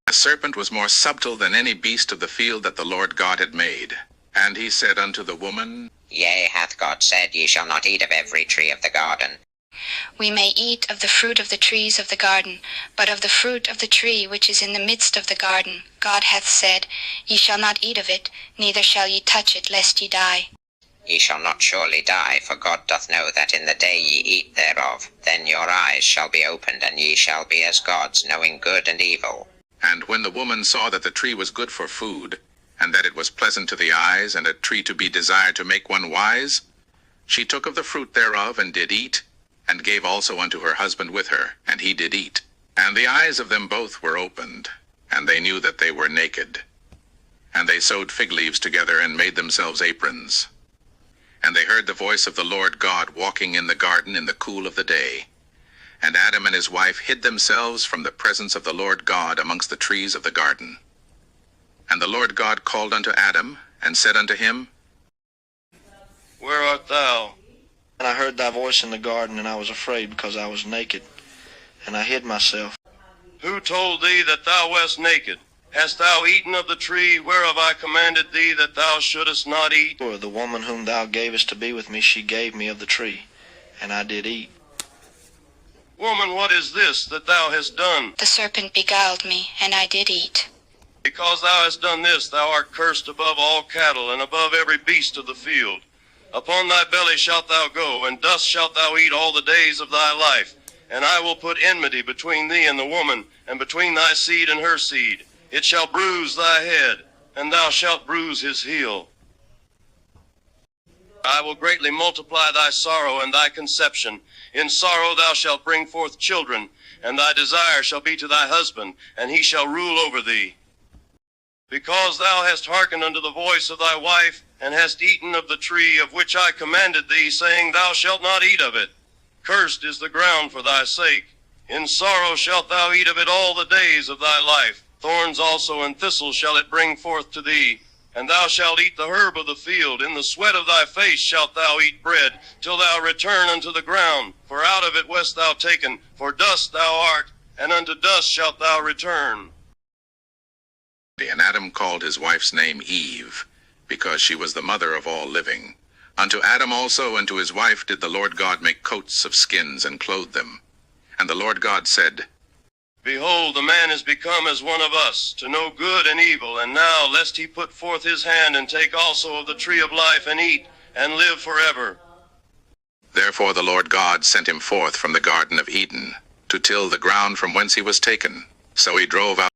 The serpent was more subtle than any beast of the field that the Lord God had made. And he said unto the woman, Yea, hath God said, Ye shall not eat of every tree of the garden? We may eat of the fruit of the trees of the garden, but of the fruit of the tree which is in the midst of the garden, God hath said, Ye shall not eat of it, neither shall ye touch it, lest ye die. Ye shall not surely die, for God doth know that in the day ye eat thereof, then your eyes shall be opened, and ye shall be as gods, knowing good and evil. And when the woman saw that the tree was good for food, and that it was pleasant to the eyes, and a tree to be desired to make one wise, she took of the fruit thereof, and did eat, and gave also unto her husband with her, and he did eat. And the eyes of them both were opened, and they knew that they were naked. And they sewed fig leaves together, and made themselves aprons. And they heard the voice of the Lord God walking in the garden in the cool of the day. And Adam and his wife hid themselves from the presence of the Lord God amongst the trees of the garden. And the Lord God called unto Adam, and said unto him, Where art thou? And I heard thy voice in the garden, and I was afraid, because I was naked, and I hid myself. Who told thee that thou wast naked? Hast thou eaten of the tree whereof I commanded thee that thou shouldest not eat? For the woman whom thou gavest to be with me, she gave me of the tree, and I did eat. Woman, what is this that thou hast done? The serpent beguiled me, and I did eat. Because thou hast done this, thou art cursed above all cattle, and above every beast of the field. Upon thy belly shalt thou go, and dust shalt thou eat all the days of thy life. And I will put enmity between thee and the woman, and between thy seed and her seed. It shall bruise thy head, and thou shalt bruise his heel. I will greatly multiply thy sorrow and thy conception. In sorrow thou shalt bring forth children, and thy desire shall be to thy husband, and he shall rule over thee. Because thou hast hearkened unto the voice of thy wife, and hast eaten of the tree of which I commanded thee, saying, Thou shalt not eat of it. Cursed is the ground for thy sake. In sorrow shalt thou eat of it all the days of thy life. Thorns also and thistles shall it bring forth to thee. And thou shalt eat the herb of the field. In the sweat of thy face shalt thou eat bread, till thou return unto the ground. For out of it wast thou taken, for dust thou art, and unto dust shalt thou return. And Adam called his wife's name Eve, because she was the mother of all living. Unto Adam also and to his wife did the Lord God make coats of skins, and clothe them. And the Lord God said, Behold, the man is become as one of us, to know good and evil. And now, lest he put forth his hand, and take also of the tree of life, and eat, and live forever. Therefore the Lord God sent him forth from the garden of Eden, to till the ground from whence he was taken. So he drove out